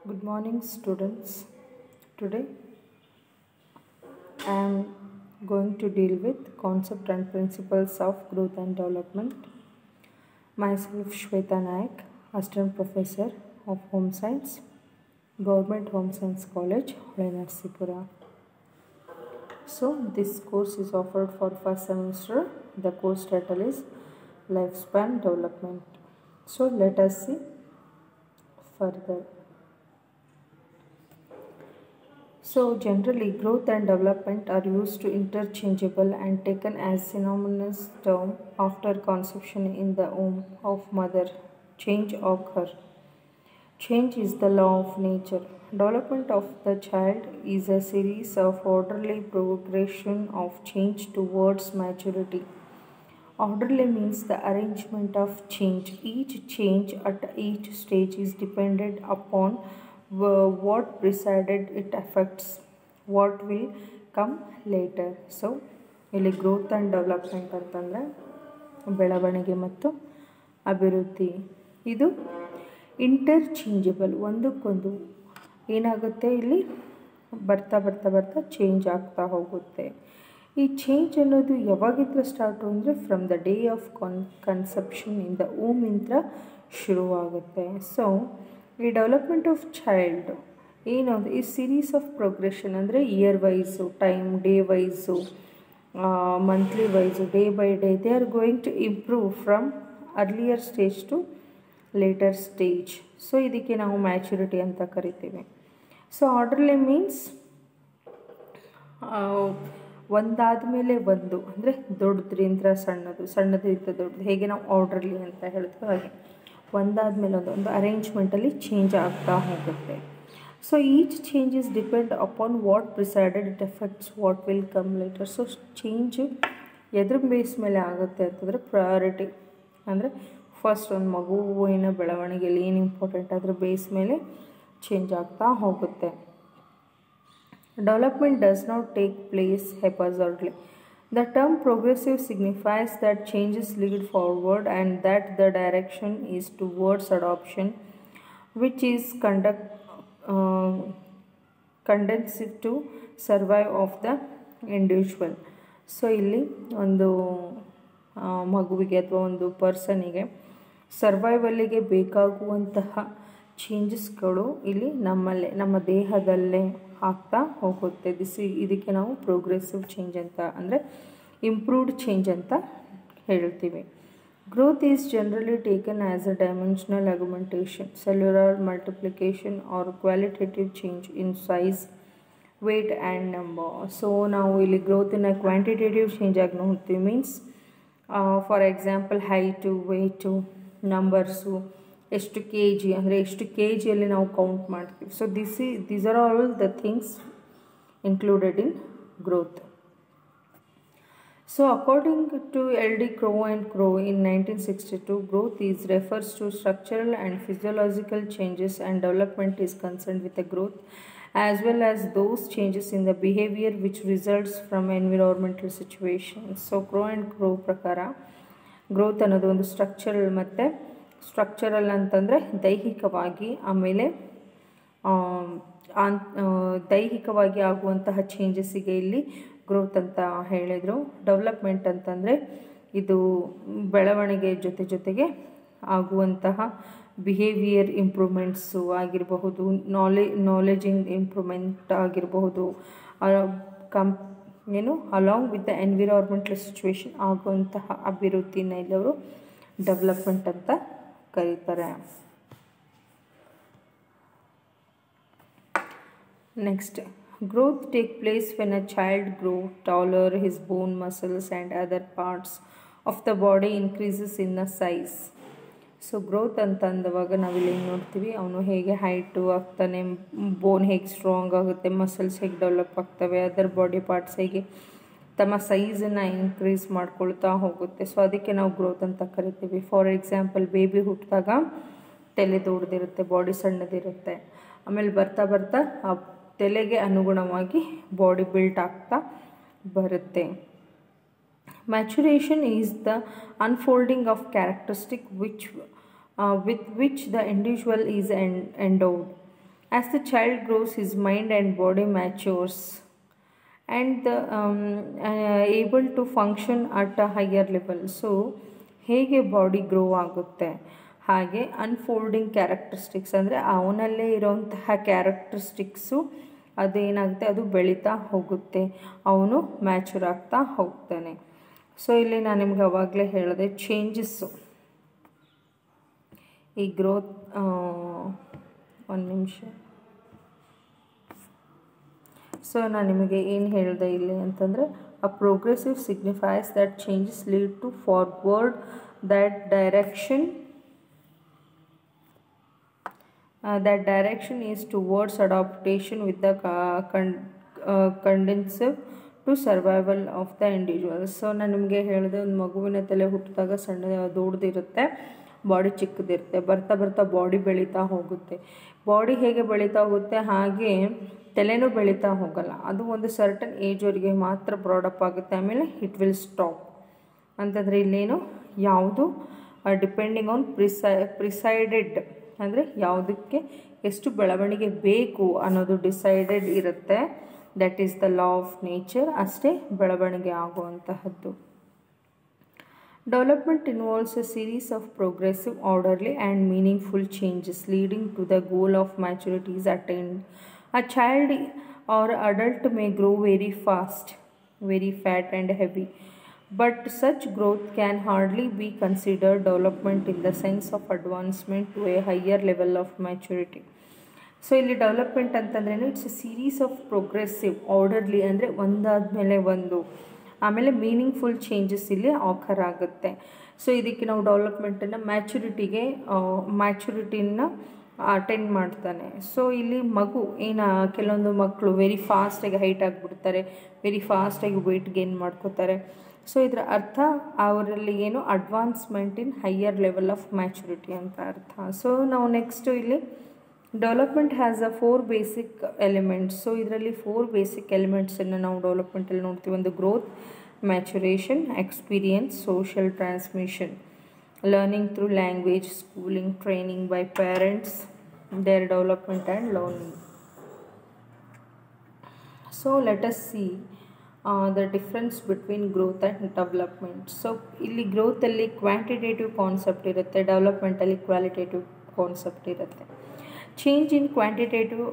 Good morning, students. Today I am going to deal with concept and principles of growth and development. Myself, Shweta Naik, Assistant Professor of Home Science, Government Home Science College, Narsipura. So, this course is offered for first semester. The course title is Lifespan Development. So, let us see further. So generally, growth and development are used to interchangeable and taken as synonymous term after conception in the womb of mother. Change occur. Change is the law of nature. Development of the child is a series of orderly progression of change towards maturity. Orderly means the arrangement of change. Each change at each stage is dependent upon what preceded it affects what will come later. So ಇಲ್ಲಿ growth and development ಅಂತಂದರೆ ಬೆಳವಣಿಗೆ ಮತ್ತು ಅಭಿವೃದ್ಧಿ. ಇದು interchangeable, ಒಂದಕ್ಕೊಂದು ಏನಾಗುತ್ತೆ, ಇಲ್ಲಿ ಬರ್ತಾ ಬರ್ತಾ ಬರ್ತಾ ಚೇಂಜ್ ಆಗ್ತಾ ಹೋಗುತ್ತೆ. ಈ ಚೇಂಜ್ ಅನ್ನೋದು ಯಾವಾಗಿಂದ ಸ್ಟಾರ್ಟು ಅಂದರೆ from the day of conception ಇಂದ ಇಂದ ಶುರುವಾಗುತ್ತೆ. ಸೊ ಈ ಡೆವಲಪ್ಮೆಂಟ್ ಆಫ್ ಚೈಲ್ಡ್ ಏನು ಅಂದರೆ ಈ ಸೀರೀಸ್ ಆಫ್ ಪ್ರೋಗ್ರೆಷನ್ ಅಂದರೆ year wise, time, day wise, monthly wise, day by day they are going to improve from earlier stage to later stage. So ಇದಕ್ಕೆ ನಾವು ಮ್ಯಾಚುರಿಟಿ ಅಂತ ಕರಿತೀವಿ. ಸೊ ಆರ್ಡರ್ಲಿ ಮೀನ್ಸ್ ಒಂದಾದ ಮೇಲೆ ಒಂದು, ಅಂದರೆ ದೊಡ್ಡದ್ರಿಂದ ಸಣ್ಣದು, ಸಣ್ಣದ್ರಿಂದ ದೊಡ್ಡದು, ಹೇಗೆ ನಾವು ಆರ್ಡರ್ಲಿ ಅಂತ ಹೇಳ್ತೀವಿ ಹಾಗೆ ಒಂದಾದ ಮೇಲೆ ಒಂದು ಅರೇಂಜ್ಮೆಂಟಲ್ಲಿ ಚೇಂಜ್ ಆಗ್ತಾ ಹೋಗುತ್ತೆ. So each changes depend upon what preceded it effects what will come later. So change ಎದ್ರ ಬೇಸ್ ಮೇಲೆ ಆಗುತ್ತೆ ಅಂತಂದರೆ ಪ್ರಯಾರಿಟಿ, ಅಂದರೆ ಫಸ್ಟ್ ಒಂದು ಮಗುವಿನ ಬೆಳವಣಿಗೆಯಲ್ಲಿ ಏನು ಇಂಪಾರ್ಟೆಂಟ್ ಅದ್ರ ಬೇಸ್ ಮೇಲೆ ಚೇಂಜ್ ಆಗ್ತಾ ಹೋಗುತ್ತೆ. Development does not take place haphazardly. The term progressive signifies that changes lead forward and that the direction is towards adoption, which is conducive to survive of the individual. So ಇಲ್ಲಿ ಒಂದು ಮಗುವಿಗೆ ಅಥವಾ ಒಂದು ಪರ್ಸನಿಗೆ ಸರ್ವೈವಲ್ಲಿಗೆ ಬೇಕಾಗುವಂತಹ ಚೇಂಜಸ್ಗಳು ಇಲ್ಲಿ ನಮ್ಮಲ್ಲೇ, ನಮ್ಮ ದೇಹದಲ್ಲೇ ಆಗ್ತಾ ಹೋಗುತ್ತೆ. ಇದಕ್ಕೆ ನಾವು ಪ್ರೋಗ್ರೆಸಿವ್ ಚೇಂಜ್ ಅಂತ, ಅಂದರೆ ಇಂಪ್ರೂವ್ಡ್ ಚೇಂಜ್ ಅಂತ ಹೇಳ್ತೀವಿ. Growth is generally taken as a dimensional augmentation, cellular multiplication or qualitative change in size, weight and number. So ನಾವು ಇಲ್ಲಿ ಗ್ರೋತನ್ನು ಕ್ವಾಂಟಿಟೇಟಿವ್ ಚೇಂಜ್ ಆಗಿ ನೋಡ್ತೀವಿ. Means for example height, weight, numbers, ಎಷ್ಟು ಕೆ ಜಿ, ಅಂದರೆ ಎಷ್ಟು ಕೆ ಜಿಯಲ್ಲಿ ನಾವು ಕೌಂಟ್ ಮಾಡ್ತೀವಿ. So these are all the things included in growth. So according to L.D. Crow and Crow in 1962, growth refers to structural and physiological changes, and development is concerned with the growth as well as those changes in the behavior which results from environmental situations. So Crow and Crow ಪ್ರಕಾರ growth ಅನ್ನೋದು ಒಂದು structural ಅಂತಂದರೆ ದೈಹಿಕವಾಗಿ, ಆಮೇಲೆ ದೈಹಿಕವಾಗಿ ಆಗುವಂತಹ ಚೇಂಜಸ್ಸಿಗೆ ಇಲ್ಲಿ growth ಅಂತ ಹೇಳಿದರು. ಡೆವಲಪ್ಮೆಂಟ್ ಅಂತಂದರೆ ಇದು ಬೆಳವಣಿಗೆ ಜೊತೆಗೆ ಆಗುವಂತಹ ಬಿಹೇವಿಯರ್ ಇಂಪ್ರೂವ್ಮೆಂಟ್ಸು ಆಗಿರಬಹುದು, ನಾಲೆಜಿಂಗ್ ಇಂಪ್ರೂವ್ಮೆಂಟ್ ಆಗಿರಬಹುದು, along with the environmental situation ಆಗುವಂತಹ ಅಭಿವೃದ್ಧಿನ ಇಲ್ಲವರು ಡೆವಲಪ್ಮೆಂಟ್ ಅಂತ ಕರೀತಾರೆ. Next, growth take place when a child grow taller, his bone, muscles and other parts of the body increases in the size. So growth ಅಂತ ಅಂದವಾಗ ನಾವಿಲ್ಲಿ ಏನು ನೋಡ್ತೀವಿ, ಅವನು ಹೇಗೆ ಹೈಟು ಆಗ್ತಾನೆ, ಬೋನ್ ಹೇಗೆ ಸ್ಟ್ರಾಂಗ್ ಆಗುತ್ತೆ, ಮಸಲ್ಸ್ ಹೇಗೆ ಡೆವಲಪ್ ಆಗ್ತವೆ, ಅದರ್ ಬಾಡಿ ಪಾರ್ಟ್ಸ್ ಹೇಗೆ ತಮ್ಮ ಸೈಜನ್ನು ಇನ್ಕ್ರೀಸ್ ಮಾಡ್ಕೊಳ್ತಾ ಹೋಗುತ್ತೆ. ಸೊ ಅದಕ್ಕೆ ನಾವು ಗ್ರೋತ್ ಅಂತ ಕರಿತೀವಿ. ಫಾರ್ ಎಕ್ಸಾಂಪಲ್ ಬೇಬಿ ಹುಟ್ಟಿದಾಗ ತಲೆ ದೊಡ್ಡದಿರುತ್ತೆ, ಬಾಡಿ ಸಣ್ಣದಿರುತ್ತೆ, ಆಮೇಲೆ ಬರ್ತಾ ಬರ್ತಾ ಆ ತಲೆಗೆ ಅನುಗುಣವಾಗಿ ಬಾಡಿ ಬಿಲ್ಟ್ ಆಗ್ತಾ ಬರುತ್ತೆ. Maturation is the unfolding of characteristic with which the individual is endowed. As the child grows, his mind and body matures and able to function at a higher level. So ಹೇಗೆ body grow ಆಗುತ್ತೆ ಹಾಗೆ unfolding characteristics ಅಂದರೆ ಅವನಲ್ಲೇ ಇರೋಂತಹ characteristics ಅದೇನಾಗುತ್ತೆ ಅದು ಬೆಳೀತಾ ಹೋಗುತ್ತೆ, ಅವನು mature ಆಗ್ತಾ ಹೋಗ್ತಾನೆ. ಸೊ ಇಲ್ಲಿ ನಾನು ನಿಮ್ಗೆ ಅವಾಗಲೇ ಹೇಳಿದೆ ಚೇಂಜಸ್ಸು ಈ ಗ್ರೋತ್. ಒಂದು ನಿಮಿಷ. ಸೊ ನಾನು ನಿಮಗೆ ಏನು ಹೇಳಿದೆ ಇಲ್ಲಿ ಅಂತಂದರೆ a progressive signifies that changes lead to forward that direction is towards adaptation with the conducive to survival of the individual. So ನಾನು ನಿಮಗೆ ಹೇಳಿದೆ ಒಂದು ಮಗುವಿನ ತಲೆ ಹುಟ್ಟಿದಾಗ ಸಣ್ಣ ದೊಡ್ಡದಿರುತ್ತೆ, ಬಾಡಿ ಚಿಕ್ಕದಿರುತ್ತೆ, ಬರ್ತಾ ಬರ್ತಾ ಬಾಡಿ ಬೆಳೀತಾ ಹೋಗುತ್ತೆ. ಬಾಡಿ ಹೇಗೆ ಬೆಳೀತಾ ಹೋಗುತ್ತೆ ಹಾಗೆ ತಲೆನೂ ಬೆಳೀತಾ ಹೋಗಲ್ಲ, ಅದು ಒಂದು ಸರ್ಟನ್ ಏಜ್ವರೆಗೆ ಮಾತ್ರ ಬ್ರಾಡಪ್ ಆಗುತ್ತೆ, ಆಮೇಲೆ ಇಟ್ ವಿಲ್ ಸ್ಟಾಪ್. ಅಂತಂದರೆ ಇಲ್ಲೇನು ಯಾವುದು ಡಿಪೆಂಡಿಂಗ್ ಆನ್ ಪ್ರಿಸೈಡೆಡ್ ಅಂದರೆ ಯಾವುದಕ್ಕೆ ಎಷ್ಟು ಬೆಳವಣಿಗೆ ಬೇಕು ಅನ್ನೋದು ಡಿಸೈಡೆಡ್ ಇರುತ್ತೆ. That is the law of nature, ಅಷ್ಟೇ ಬೆಳವಣಿಗೆ ಆಗುವಂತಹದ್ದು. Development involves a series of progressive, orderly and meaningful changes leading to the goal of maturity is attained. A child or adult may grow very fast, very fat and heavy, but such growth can hardly be considered development in the sense of advancement to a higher level of maturity. So ಇಲ್ಲಿ development ಅಂತಂದ್ರೇನು, it's A series of progressive, orderly ಅಂದರೆ ಒಂದಾದಮೇಲೆ ಒಂದು, ಆಮೇಲೆ meaningful changes ಇಲ್ಲಿ ಆಕರ್ ಆಗುತ್ತೆ. So ಇದಕ್ಕೆ ನಾವು ಡೆವಲಪ್ಮೆಂಟನ್ನು ಮ್ಯಾಚುರಿಟಿನ attend ಮಾಡ್ತಾನೆ. ಸೊ ಇಲ್ಲಿ ಮಗು ಕೆಲವೊಂದು ಮಕ್ಕಳು ವೆರಿ ಫಾಸ್ಟಾಗಿ ಹೈಟ್ ಆಗಿಬಿಡ್ತಾರೆ, ವೆರಿ ಫಾಸ್ಟಾಗಿ ವೆಯ್ಟ್ ಗೇನ್ ಮಾಡ್ಕೋತಾರೆ. ಸೊ ಇದರ ಅರ್ಥ ಅವರಲ್ಲಿ ಏನು advancement in higher level of maturity ಅಂತ ಅರ್ಥ. ಸೊ ನಾವು ನೆಕ್ಸ್ಟು ಇಲ್ಲಿ development has a 4 basic elements. So ಇದರಲ್ಲಿ 4 ಬೇಸಿಕ್ ಎಲಿಮೆಂಟ್ಸನ್ನು ನಾವು ಡೆವಲಪ್ಮೆಂಟಲ್ಲಿ ನೋಡ್ತೀವಿ. ಒಂದು growth, maturation, experience, social transmission, learning through language, schooling, training by parents, their development and learning. So let us see the difference between growth and development. So ಇಲ್ಲಿ growth ಅಲ್ಲಿ quantitative concept ಇರುತ್ತೆ, development ಅಲ್ಲಿ qualitative concept ಇರುತ್ತೆ. Change in quantitative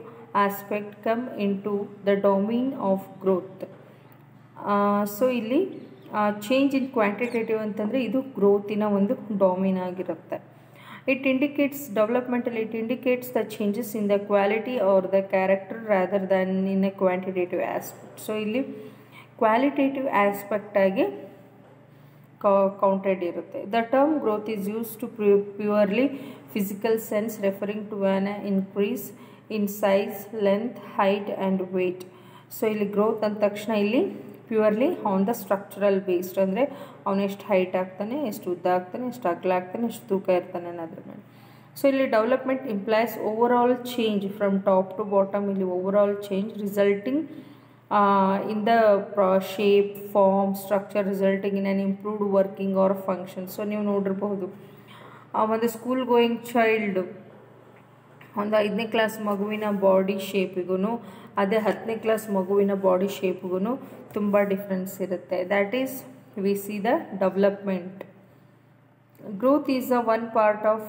aspect come into the domain of growth. So ಇಲ್ಲಿ change in quantitative ಅಂತಂದರೆ ಇದು ಗ್ರೋತಿನ ಒಂದು ಡೊಮೇನ್ ಆಗಿರುತ್ತೆ. ಇಟ್ ಇಂಡಿಕೇಟ್ಸ್ ಡೆವಲಪ್ಮೆಂಟಲ್ಲಿ it indicates the changes in the quality or the character rather than in a quantitative aspect. So ಇಲ್ಲಿ qualitative ಆಸ್ಪೆಕ್ಟಾಗಿ counted ಇರುತ್ತೆ. The term growth is use to purely physical sense referring to an increase in size, length, height and weight. So ಇಲ್ಲಿ growth ಅಂದ ತಕ್ಷಣ ಇಲ್ಲಿ purely on the structural based, ಅಂದರೆ ಅವನು ಎಷ್ಟು ಹೈಟ್ ಆಗ್ತಾನೆ, ಎಷ್ಟು ಉದ್ದ ಆಗ್ತಾನೆ, ಎಷ್ಟು ಅಗಲ ಆಗ್ತಾನೆ, ಎಷ್ಟು ತೂಕ ಇರ್ತಾನೆ ಅನ್ನೋದ್ರ ಮೇಲೆ. ಸೊ ಇಲ್ಲಿ development implies over all change from top to bottom. ಇಲ್ಲಿ over all change resulting in the shape, form, structure resulting in an improved working or function. So ನೀವು ನೋಡಿರ್ಬಹುದು ಒಂದು ಸ್ಕೂಲ್ ಗೋಯಿಂಗ್ ಚೈಲ್ಡ್ ಒಂದು 5ನೇ ಕ್ಲಾಸ್ ಮಗುವಿನ body ಶೇಪಿಗೂ ಅದೇ 10ನೇ class ಮಗುವಿನ body ಶೇಪ್ಗೂ ತುಂಬ ಡಿಫ್ರೆನ್ಸ್ ಇರುತ್ತೆ. That is we see the development. Growth is a one part of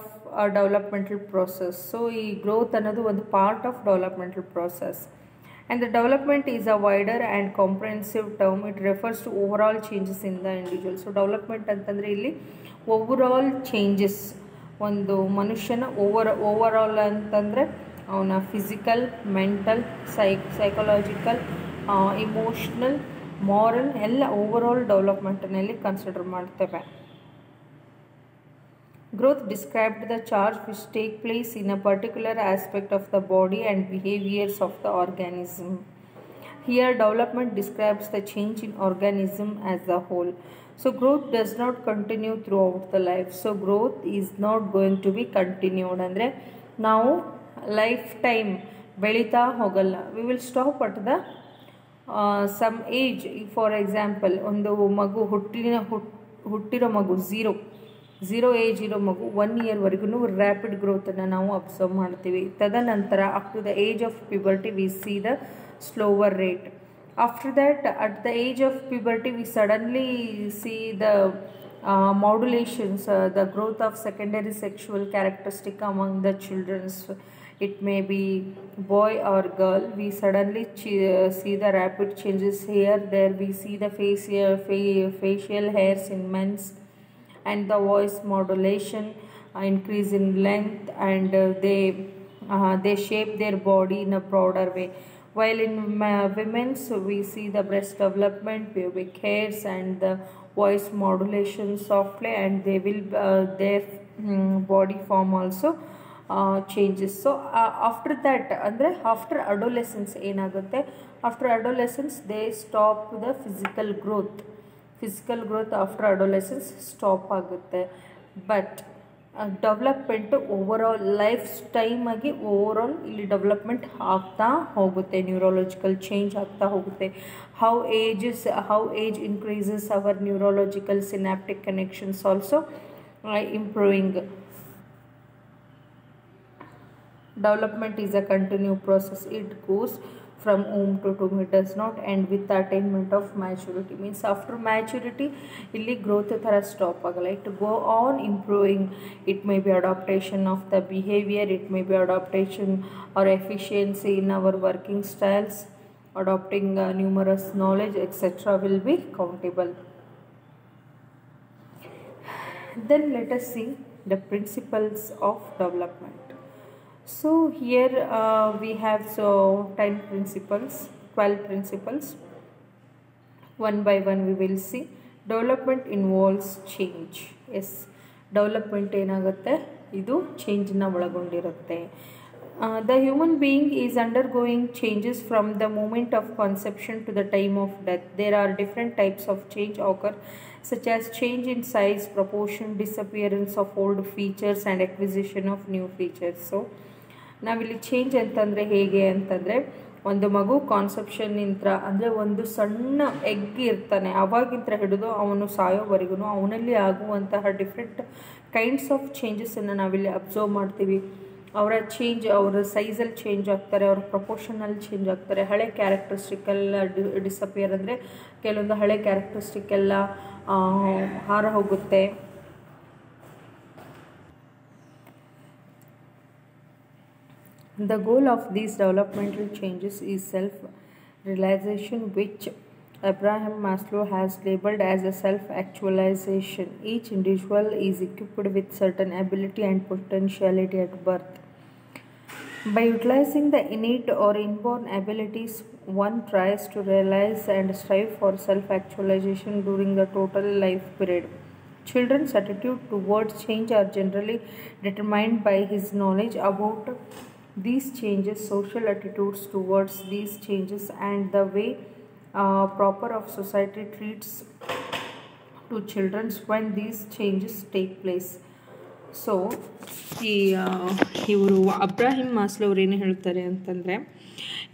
developmental process. So ಈ ಗ್ರೋತ್ ಅನ್ನೋದು ಒಂದು part of developmental process. And the development is a wider and comprehensive term. It refers to overall changes in the individual. So development ಅಂತಂದರೆ ಇಲ್ಲಿ over all changes, ಒಂದು ಮನುಷ್ಯನ over all ಅಂತಂದರೆ ಅವನ physical, mental, psychological, emotional, moral ಎಲ್ಲ over all ಡೆವಲಪ್ಮೆಂಟ್ನಲ್ಲಿ consider ಮಾಡ್ತೇವೆ. Growth described the change which take place in a particular aspect of the body and behaviors of the organism. Here development describes the change in organism as a whole. So growth does not continue throughout the life. So growth is not going to be continued. ಅಂದರೆ ನಾವು life time ಬೆಳೀತಾ ಹೋಗಲ್ಲ. We will stop at the some age. For example ಒಂದು ಮಗು ಹುಟ್ಟಿರೋ ಮಗು 0 0 age ಇರೋ ಮಗು 1 ಇಯರ್ವರೆಗೂ rapid ಗ್ರೋತನ್ನು ನಾವು ಅಬ್ಸರ್ವ್ ಮಾಡ್ತೀವಿ. ತದನಂತರ up to the age of puberty we see the slower rate. After that, at the age of puberty, we suddenly see the modulations, the growth of secondary sexual characteristic among the children. It may be boy or girl. We suddenly see the rapid changes here. There we see the facial hairs in men's, and the voice modulation, increase in length, and they shape their body in a broader way. While in women's, we see the breast development, pubic hairs, and the voice modulation softly, and they will their body form also changes. So after that, andre after adolescence ಏನಾಗುತ್ತೆ, after adolescence they stop the physical growth after adolescence stop ಆಗುತ್ತೆ. But development overall life time ಆಗಿ overall ಇಲ್ಲಿ development ಆಗ್ತಾ ಹೋಗುತ್ತೆ, neurological change ಆಗ್ತಾ ಹೋಗುತ್ತೆ. How age increases our neurological synaptic connections also improving. Development is a continuous process. It goes from womb to tomb. It does not end with the attainment of maturity. Means after maturity illi growth thara stop agala, it go on improving. It may be adaptation of the behavior, it may be adaptation or efficiency in our working styles, adopting numerous knowledge, etc. will be countable. Then let us see the principles of development. So here we have 10 principles, 12 principles. One by one we will see. Development involves change. Yes, development ಏನಾಗುತ್ತೆ, ಇದು ಚೇಂಜ್ನ ಒಳಗೊಂಡಿರುತ್ತೆ. The human being is undergoing changes from the moment of conception to the time of death. There are different types of change occur, such as change in size, proportion, disappearance of old features, and acquisition of new features. So ನಾವಿಲ್ಲಿ change ಅಂತಂದರೆ ಹೇಗೆ ಅಂತಂದರೆ, ಒಂದು ಮಗು ಕಾನ್ಸೆಪ್ಷನ್ನಿಂದ ಅಂದರೆ ಒಂದು ಸಣ್ಣ egg ಇರ್ತಾನೆ, ಅವಾಗಿಂತ ಹಿಡಿದು ಅವನು ಸಾಯೋವರೆಗೂ ಅವನಲ್ಲಿ ಆಗುವಂತಹ ಡಿಫ್ರೆಂಟ್ ಕೈಂಡ್ಸ್ ಆಫ್ ಚೇಂಜಸನ್ನು ನಾವಿಲ್ಲಿ ಅಬ್ಸರ್ವ್ ಮಾಡ್ತೀವಿ. ಅವರ ಅವರ ಸೈಜಲ್ಲಿ ಚೇಂಜ್ ಆಗ್ತಾರೆ, ಅವರ ಪ್ರಪೋರ್ಷನಲ್ಲಿ ಚೇಂಜ್ ಆಗ್ತಾರೆ. ಹಳೆ ಕ್ಯಾರೆಕ್ಟರಿಸ್ಟಿಕ್ಕೆಲ್ಲ ಡಿಸಪಿಯರ್ ಅಂದರೆ ಕೆಲವೊಂದು ಹಳೆ ಕ್ಯಾರೆಕ್ಟರಿಸ್ಟಿಕ್ಕೆಲ್ಲ ಹಾರ ಹೋಗುತ್ತೆ. The goal of these developmental changes is self-realization, which Abraham Maslow has labeled as a self-actualization. Each individual is equipped with certain ability and potentiality at birth. By utilizing the innate or inborn abilities, one tries to realize and strive for self-actualization during the total life period. Children's attitude towards change are generally determined by his knowledge about these changes, social attitudes towards these changes, and the way proper of society treats to children when these changes take place. So ಇವರು Abraham Maslow ಅವ್ರು ಏನು ಹೇಳ್ತಾರೆ ಅಂತಂದರೆ,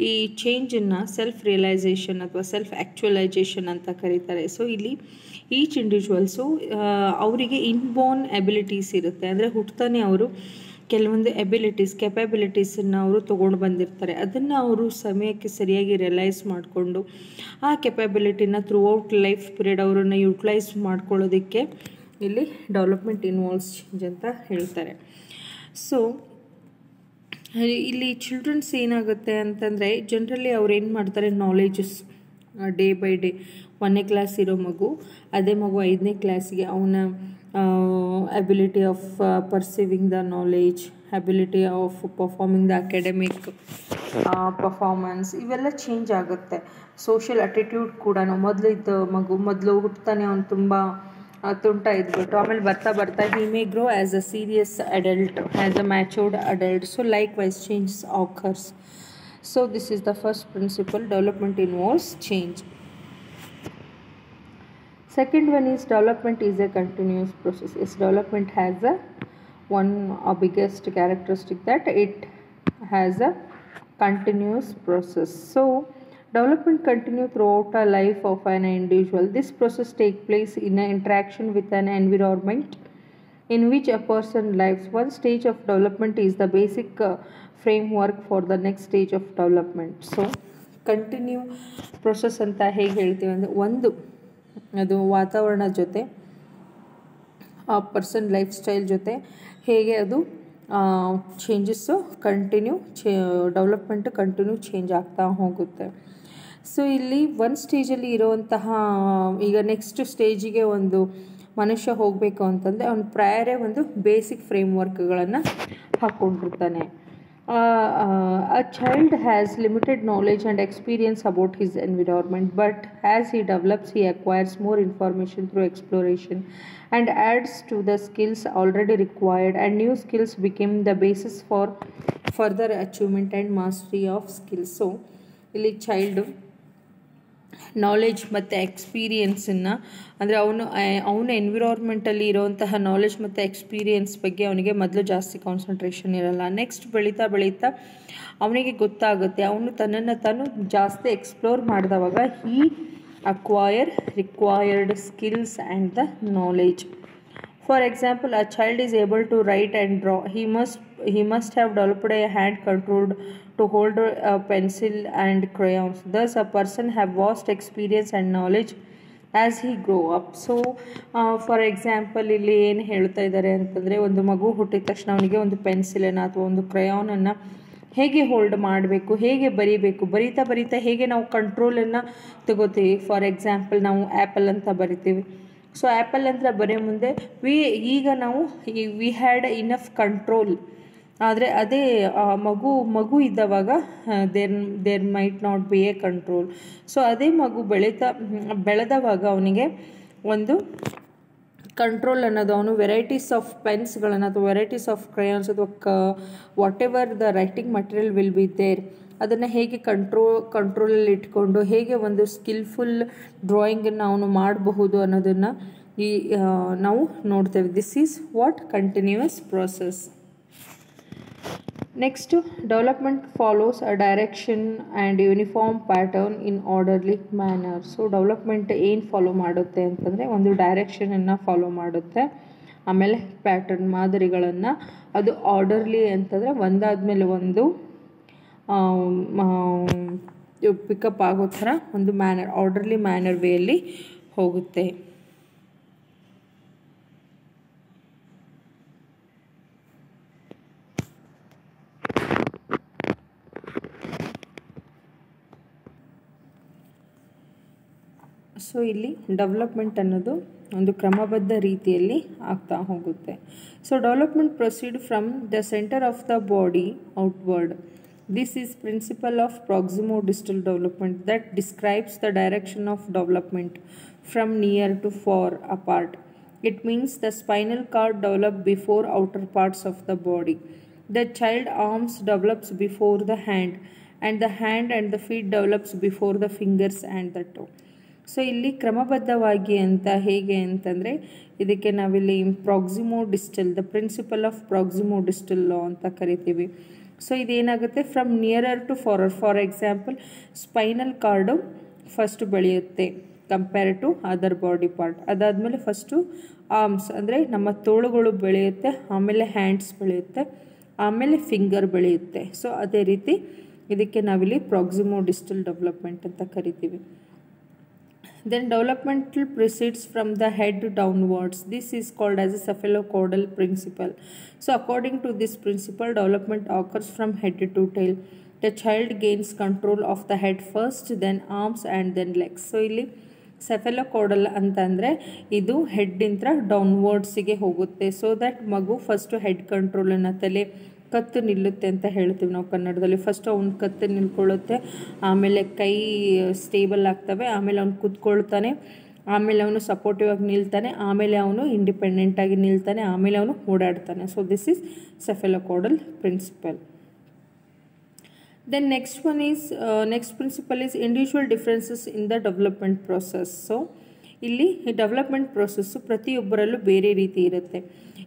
ಈ ಚೇಂಜನ್ನು self realisation ಅಥವಾ self ಆ್ಯಕ್ಚುಲೈಜೇಷನ್ ಅಂತ ಕರೀತಾರೆ. So ಇಲ್ಲಿ ಈಚ್ ಇಂಡಿವಿಜುವಲ್ಸು ಅವರಿಗೆ ಇನ್ಬೋರ್ನ್ ಎಬಿಲಿಟೀಸ್ ಇರುತ್ತೆ, ಅಂದರೆ ಹುಟ್ಟತಾನೆ ಅವರು ಕೆಲವೊಂದು ಕೆಪಬಿಲಿಟೀಸನ್ನು ಅವರು ತೊಗೊಂಡು ಬಂದಿರ್ತಾರೆ. ಅದನ್ನು ಅವರು ಸಮಯಕ್ಕೆ ಸರಿಯಾಗಿ ರಿಯಲೈಸ್ ಮಾಡಿಕೊಂಡು ಆ ಕೆಪಬಿಲಿಟಿನ ಥ್ರೂ ಔಟ್ ಲೈಫ್ ಪೀರಿಯಡ್ ಅವರನ್ನು ಯುಟಿಲೈಸ್ ಮಾಡ್ಕೊಳ್ಳೋದಕ್ಕೆ ಇಲ್ಲಿ ಡೆವಲಪ್ಮೆಂಟ್ ಇನ್ವಾಲ್ವ್ಸ್ ಚೇಂಜ್ ಅಂತ ಹೇಳ್ತಾರೆ. ಸೊ ಇಲ್ಲಿ ಚಿಲ್ಡ್ರನ್ಸ್ ಏನಾಗುತ್ತೆ ಅಂತಂದರೆ, ಜನರಲಿ ಅವ್ರು ಏನು ಮಾಡ್ತಾರೆ, ನಾಲೆಜಸ್ ಡೇ ಬೈ ಡೇ 1ನೇ ಕ್ಲಾಸ್ ಇರೋ ಮಗು ಅದೇ ಮಗು 5ನೇ ಕ್ಲಾಸಿಗೆ ಅವನ ability of perceiving the knowledge, ability of performing the academic performance, ಇವೆಲ್ಲ ಚೇಂಜ್ ಆಗುತ್ತೆ. ಸೋಷಿಯಲ್ ಅಟಿಟ್ಯೂಡ್ ಕೂಡ ಮೊದಲು ಇದ್ದ ಮಗು ಮೊದಲು ಹುಟ್ಟತಾನೆ ಅವನು ತುಂಬ ತುಂಟ ಇದ್ಬಿಟ್ಟು ಆಮೇಲೆ ಬರ್ತಾ he may grow as a serious adult, as a matured adult. So likewise change occurs. So this is the first principle, development involves change. Second one is development is a continuous process. Yes, development has a biggest characteristic that it has a continuous process. So development continues throughout the life of an individual. This process takes place in an interaction with an environment in which a person lives. One stage of development is the basic framework for the next stage of development. So continue process ಅಂತ ಹೇಗೆ ಹೇಳ್ತೀವಿ ಅಂದರೆ, ಒಂದು ಅದು ವಾತಾವರಣ ಜೊತೆ ಆ person life style ಜೊತೆ ಹೇಗೆ ಅದು ಚೇಂಜಸ್ಸು ಡೆವಲಪ್ಮೆಂಟು ಕಂಟಿನ್ಯೂ ಚೇಂಜ್ ಆಗ್ತಾ ಹೋಗುತ್ತೆ. ಸೊ ಇಲ್ಲಿ ಒಂದು ಸ್ಟೇಜಲ್ಲಿ ಇರೋವಂತಹ, ಈಗ ನೆಕ್ಸ್ಟ್ ಸ್ಟೇಜಿಗೆ ಒಂದು ಮನುಷ್ಯ ಹೋಗಬೇಕು ಅಂತಂದರೆ ಅವನು ಪ್ರಯರೇ ಒಂದು basic ಫ್ರೇಮ್ವರ್ಕ್ಗಳನ್ನು ಹಾಕ್ಕೊಂಡಿರ್ತಾನೆ. A child has limited knowledge and experience about his environment, but as he develops, he acquires more information through exploration and adds to the skills already required, and new skills become the basis for further achievement and mastery of skills. So, ಇಲ್ಲಿ child knowledge ಮತ್ತು ಎಕ್ಸ್ಪೀರಿಯನ್ಸನ್ನು, ಅಂದರೆ ಅವನ ಎನ್ವಿರಾನ್ಮೆಂಟಲ್ಲಿ ಇರೋವಂತಹ knowledge ಮತ್ತು experience ಬಗ್ಗೆ ಅವನಿಗೆ ಮೊದಲು ಜಾಸ್ತಿ concentration ಇರಲ್ಲ. ನೆಕ್ಸ್ಟ್ ಬೆಳೀತಾ ಬೆಳೀತಾ ಅವನಿಗೆ ಗೊತ್ತಾಗುತ್ತೆ, ಅವನು ತನ್ನನ್ನು ತಾನು ಜಾಸ್ತಿ ಎಕ್ಸ್ಪ್ಲೋರ್ ಮಾಡಿದವಾಗ he acquire required skills and the knowledge. For example, a child is able to write and draw. He must have developed a hand controlled to hold a pencil and crayons. Thus, a person have vast experience and knowledge as he grow up. So, for example, ಇಲ್ಲಿ ಏನು ಹೇಳ್ತಾ ಇದ್ದಾರೆ ಅಂತಂದರೆ, ಒಂದು ಮಗು ಹುಟ್ಟಿದ ತಕ್ಷಣ ಅವನಿಗೆ ಒಂದು ಪೆನ್ಸಿಲನ್ನು ಅಥವಾ ಒಂದು ಕ್ರಯಾನನ್ನು ಹೇಗೆ ಹೋಲ್ಡ್ ಮಾಡಬೇಕು, ಹೇಗೆ ಬರೀತಾ ಬರೀತಾ ಹೇಗೆ ನಾವು ಕಂಟ್ರೋಲನ್ನು ತಗೋತೀವಿ. ಫಾರ್ ಎಕ್ಸಾಂಪಲ್, ನಾವು ಆ್ಯಪಲ್ ಅಂತ ಬರಿತೀವಿ. ಸೊ ಆ್ಯಪಲ್ ಅಂತ ಬರೆಯೋ ಮುಂದೆ ಈಗ ನಾವು ವಿ ಹ್ಯಾಡ್ ಇನಫ್ ಕಂಟ್ರೋಲ್. ಆದರೆ ಅದೇ ಮಗು ಇದ್ದವಾಗ there might not be a control. So ಅದೇ ಮಗು ಬೆಳೆದವಾಗ ಅವನಿಗೆ ಒಂದು ಕಂಟ್ರೋಲ್ ಅನ್ನೋದು, ಅವನು ವೆರೈಟೀಸ್ ಆಫ್ ಪೆನ್ಸ್ಗಳನ್ನು ಅಥವಾ ವೆರೈಟೀಸ್ ಆಫ್ ಕ್ರಯಾನ್ಸ್ ಅಥವಾ whatever the writing material will be there, ಅದನ್ನು ಹೇಗೆ ಕಂಟ್ರೋಲಲ್ಲಿ ಇಟ್ಕೊಂಡು ಹೇಗೆ ಒಂದು ಸ್ಕಿಲ್ಫುಲ್ ಡ್ರಾಯಿಂಗನ್ನು ಅವನು ಮಾಡಬಹುದು ಅನ್ನೋದನ್ನು ನಾವು ನೋಡ್ತೇವೆ. This is what continuous process. Next development follows a direction and uniform pattern in orderly manner. So development ಏನು ಫಾಲೋ ಮಾಡುತ್ತೆ ಅಂತಂದರೆ, ಒಂದು ಡೈರೆಕ್ಷನನ್ನು ಫಾಲೋ ಮಾಡುತ್ತೆ, ಆಮೇಲೆ ಪ್ಯಾಟರ್ನ್ ಮಾದರಿಗಳನ್ನು, ಅದು ಆರ್ಡರ್ಲಿ ಅಂತಂದರೆ ಒಂದಾದಮೇಲೆ ಒಂದು ಪಿಕಪ್ ಆಗೋ ಥರ ಒಂದು ಆರ್ಡರ್ಲಿ ಮ್ಯಾನರ್ ವೇಯಲ್ಲಿ ಹೋಗುತ್ತೆ. ಸೊ ಇಲ್ಲಿ ಡೆವಲಪ್ಮೆಂಟ್ ಅನ್ನೋದು ಒಂದು ಕ್ರಮಬದ್ಧ ರೀತಿಯಲ್ಲಿ ಆಗ್ತಾ ಹೋಗುತ್ತೆ. So development proceed from the centre of the body outward. This is principle of proximo-distal development that describes the direction of development from near to far apart. It means the spinal cord develops before outer parts of the body. The child arms develops before the hand hand and the feet develops before the fingers and the toe. So ಇಲ್ಲಿ ಕ್ರಮಬದ್ಧವಾಗಿ ಅಂತ ಹೇಗೆ ಅಂತಂದರೆ, ಇದಕ್ಕೆ ನಾವಿಲ್ಲಿ proximodistal, the principle of proximodistal law ಅಂತ ಕರಿತೀವಿ. So ಇದೇನಾಗುತ್ತೆ, from nearer to forward. For example, spinal cord first ಬೆಳೆಯುತ್ತೆ compare to other body part. ಅದಾದಮೇಲೆ ಫಸ್ಟು ಆರ್ಮ್ಸ್ ಅಂದರೆ ನಮ್ಮ ತೋಳುಗಳು ಬೆಳೆಯುತ್ತೆ, ಆಮೇಲೆ ಹ್ಯಾಂಡ್ಸ್ ಬೆಳೆಯುತ್ತೆ, ಆಮೇಲೆ ಫಿಂಗರ್ ಬೆಳೆಯುತ್ತೆ. ಸೊ ಅದೇ ರೀತಿ ಇದಕ್ಕೆ ನಾವಿಲ್ಲಿ ಪ್ರಾಕ್ಸಿಮೋ-ಡಿಸ್ಟಲ್ ಡೆವಲಪ್ಮೆಂಟ್ ಅಂತ ಕರಿತೀವಿ. Then developmental proceeds from the head downwards. This is called as a cephalocaudal principle. So according to this principle, development occurs from head to tail. The child gains control of the head first, then arms and then legs. So ಇಲ್ಲಿ cephalocaudal ಅಂತಂದರೆ ಇದು ಹೆಡ್ಡಿಂದ ಡೌನ್ವರ್ಡ್ಸಿಗೆ ಹೋಗುತ್ತೆ. So that ಮಗು first head ಕಂಟ್ರೋಲನ್ನು, ತಲೆ ಕತ್ತು ನಿಲ್ಲುತ್ತೆ ಅಂತ ಹೇಳ್ತೀವಿ ನಾವು ಕನ್ನಡದಲ್ಲಿ. ಫಸ್ಟು ಅವ್ನು ಕತ್ತು ನಿಲ್ಕೊಳ್ಳುತ್ತೆ, ಆಮೇಲೆ ಕೈ ಸ್ಟೇಬಲ್ ಆಗ್ತವೆ, ಆಮೇಲೆ ಅವ್ನು ಕೂತ್ಕೊಳ್ತಾನೆ, ಆಮೇಲೆ ಅವನು ಸಪೋರ್ಟಿವ್ ಆಗಿ ನಿಲ್ತಾನೆ, ಆಮೇಲೆ ಅವನು ಇಂಡಿಪೆಂಡೆಂಟಾಗಿ ನಿಲ್ತಾನೆ, ಆಮೇಲೆ ಅವನು ಓಡಾಡ್ತಾನೆ. So this is cephalocaudal principle. Then next principle is individual differences in the development process. So ಇಲ್ಲಿ ಡೆವಲಪ್ಮೆಂಟ್ ಪ್ರೊಸೆಸ್ಸು ಪ್ರತಿಯೊಬ್ಬರಲ್ಲೂ ಬೇರೆ ರೀತಿ ಇರುತ್ತೆ.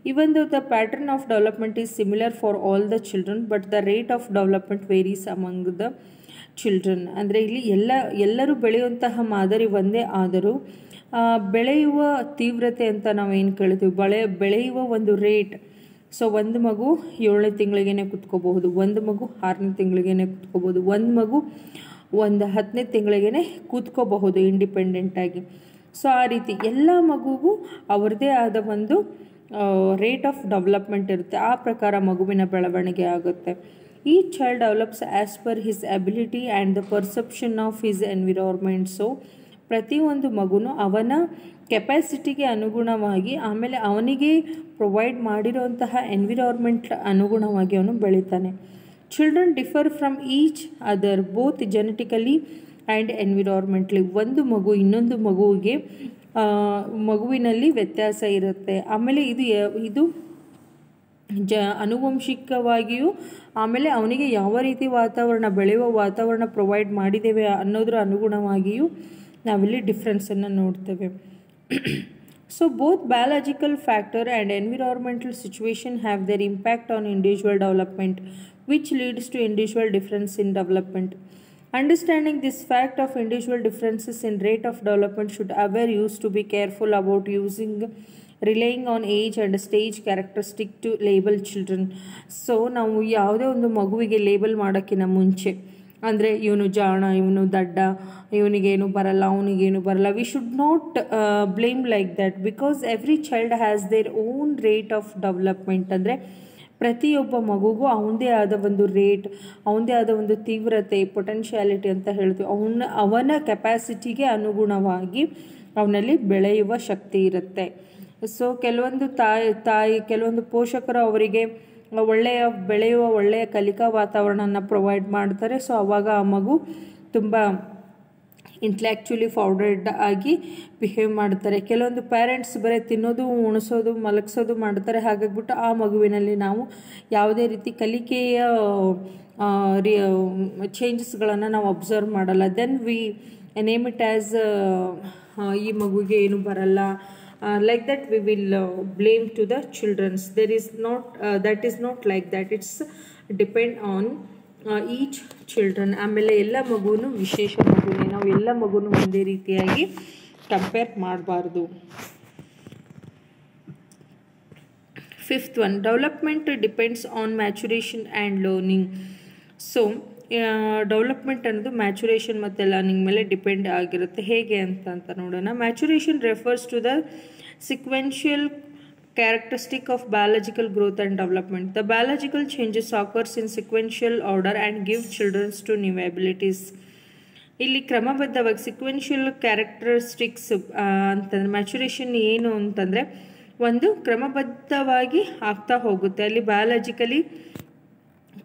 Even though the pattern of development is similar for all the children, but the rate of development varies among the children. ಅಂದರೆ ಇಲ್ಲಿ ಎಲ್ಲರೂ ಬೆಳೆಯುವಂತಹ ಮಾದರಿ ಒಂದೇ ಆದರೂ ಬೆಳೆಯುವ ತೀವ್ರತೆ ಅಂತ ನಾವೇನು ಕೇಳ್ತೀವಿ, ಬೆಳೆಯುವ ಒಂದು ರೇಟ್. ಸೊ ಒಂದು ಮಗು 7ನೇ ತಿಂಗಳಿಗೇ ಕುತ್ಕೋಬಹುದು, ಒಂದು ಮಗು 6ನೇ ತಿಂಗಳಿಗೇ ಕುತ್ಕೋಬಹುದು, ಒಂದು ಮಗು ಒಂದು 10ನೇ ತಿಂಗಳಿಗೇ ಕೂತ್ಕೋಬಹುದು ಇಂಡಿಪೆಂಡೆಂಟಾಗಿ. ಸೊ ಆ ರೀತಿ ಎಲ್ಲ ಮಗುಗೂ ಅವ್ರದ್ದೇ ಆದ ಒಂದು ರೇಟ್ ಆಫ್ ಡೆವಲಪ್ಮೆಂಟ್ ಇರುತ್ತೆ, ಆ ಪ್ರಕಾರ ಮಗುವಿನ ಬೆಳವಣಿಗೆ ಆಗುತ್ತೆ. Each child develops as per his ability and the perception of his environment. So ಪ್ರತಿಯೊಂದು ಮಗುನು ಅವನ ಕೆಪಾಸಿಟಿಗೆ ಅನುಗುಣವಾಗಿ, ಆಮೇಲೆ ಅವನಿಗೆ ಪ್ರೊವೈಡ್ ಮಾಡಿರುವಂತಹ ಎನ್ವಿರಾನ್ಮೆಂಟ್ ಅನುಗುಣವಾಗಿ ಅವನು ಬೆಳೀತಾನೆ. Children differ from each other both genetically and environmentally. ಒಂದು ಮಗು ಇನ್ನೊಂದು ಮಗುವಿನಲ್ಲಿ ವ್ಯತ್ಯಾಸ ಇರುತ್ತೆ. ಆಮೇಲೆ ಇದು ಆನುವಂಶಿಕವಾಗಿಯೂ, ಆಮೇಲೆ ಅವನಿಗೆ ಯಾವ ರೀತಿ ಬೆಳೆಯುವ ವಾತಾವರಣ ಪ್ರೊವೈಡ್ ಮಾಡಿದ್ದೇವೆ ಅನ್ನೋದರ ಅನುಗುಣವಾಗಿಯೂ ನಾವಿಲ್ಲಿ ಡಿಫ್ರೆನ್ಸನ್ನು ನೋಡ್ತೇವೆ. So both biological factor and environmental situation have their impact on individual development which leads to individual difference in development. Understanding this fact of individual differences in rate of development should ever use to be careful about relying on age and stage characteristic to label children. So ನಾವು ಯಾವುದೇ ಒಂದು ಮಗುವಿಗೆ label ಮಾಡೋಕ್ಕಿಂತ ಮುಂಚೆ, ಅಂದರೆ ಇವನು ಜಾಣ, ಇವನು ದಡ್ಡ, ಇವನಿಗೇನು ಬರಲ್ಲ, ಅವನಿಗೇನು ಬರಲ್ಲ, we should not blame like that, because every child has their own rate of development. ಅಂದರೆ ಪ್ರತಿಯೊಬ್ಬ ಮಗುಗೂ ಅವನದೇ ಆದ ಒಂದು ರೇಟ್, ಅವನದೇ ಆದ ಒಂದು ತೀವ್ರತೆ, ಪೊಟೆನ್ಷಿಯಾಲಿಟಿ ಅಂತ ಹೇಳ್ತೀವಿ. ಅವನ ಕೆಪಾಸಿಟಿಗೆ ಅನುಗುಣವಾಗಿ ಅವನಲ್ಲಿ ಬೆಳೆಯುವ ಶಕ್ತಿ ಇರುತ್ತೆ. ಸೊ ಕೆಲವೊಂದು ಕೆಲವೊಂದು ಪೋಷಕರು ಅವರಿಗೆ ಬೆಳೆಯುವ ಒಳ್ಳೆಯ ಕಲಿಕಾ ವಾತಾವರಣನ ಪ್ರೊವೈಡ್ ಮಾಡ್ತಾರೆ. ಸೊ ಆವಾಗ ಆ ಮಗು ತುಂಬ ಇಂಟೆಲೆಕ್ಚುಲಿ ಫೌಂಡೆಡ್ ಆಗಿ ಬಿಹೇವ್ ಮಾಡ್ತಾರೆ. ಕೆಲವೊಂದು ಪೇರೆಂಟ್ಸ್ ಬರೀ ತಿನ್ನೋದು, ಉಣಿಸೋದು, ಮಲಗಿಸೋದು ಮಾಡ್ತಾರೆ. ಹಾಗಾಗ್ಬಿಟ್ಟು ಆ ಮಗುವಿನಲ್ಲಿ ನಾವು ಯಾವುದೇ ರೀತಿ ಕಲಿಕೆಯ ಚೇಂಜಸ್ಗಳನ್ನು ನಾವು ಅಬ್ಸರ್ವ್ ಮಾಡಲ್ಲ. Then we name it as ಈ ಮಗುವಿಗೆ ಏನು ಬರಲ್ಲ, like that we will blame to the children's. That is not like that. It's depend on each children. ಆಮೇಲೆ ಎಲ್ಲ ಮಗುವೂ ವಿಶೇಷ ಮಗುವೇ, ನಾವು ಎಲ್ಲ ಮಗುವೂ ಒಂದೇ ರೀತಿಯಾಗಿ ಕಂಪೇರ್ ಮಾಡಬಾರ್ದು. 5th one, development depends on maturation and learning. So development ಅನ್ನೋದು ಮ್ಯಾಚುರೇಷನ್ ಮತ್ತು ಲರ್ನಿಂಗ್ ಮೇಲೆ ಡಿಪೆಂಡ್ ಆಗಿರುತ್ತೆ. ಹೇಗೆ ಅಂತ ನೋಡೋಣ. Maturation refers to the sequential characteristic of biological growth and development. The biological changes occurs in sequential order and give children to new abilities. ಇಲ್ಲಿ ಕ್ರಮಬದ್ಧವಾಗಿ sequential characteristics ಅಂತಂದರೆ ಮ್ಯಾಚುರೇಷನ್ ಏನು ಅಂತಂದರೆ ಒಂದು ಕ್ರಮಬದ್ಧವಾಗಿ ಆಗ್ತಾ ಹೋಗುತ್ತೆ. ಅಲ್ಲಿ ಬಯಾಲಜಿಕಲಿ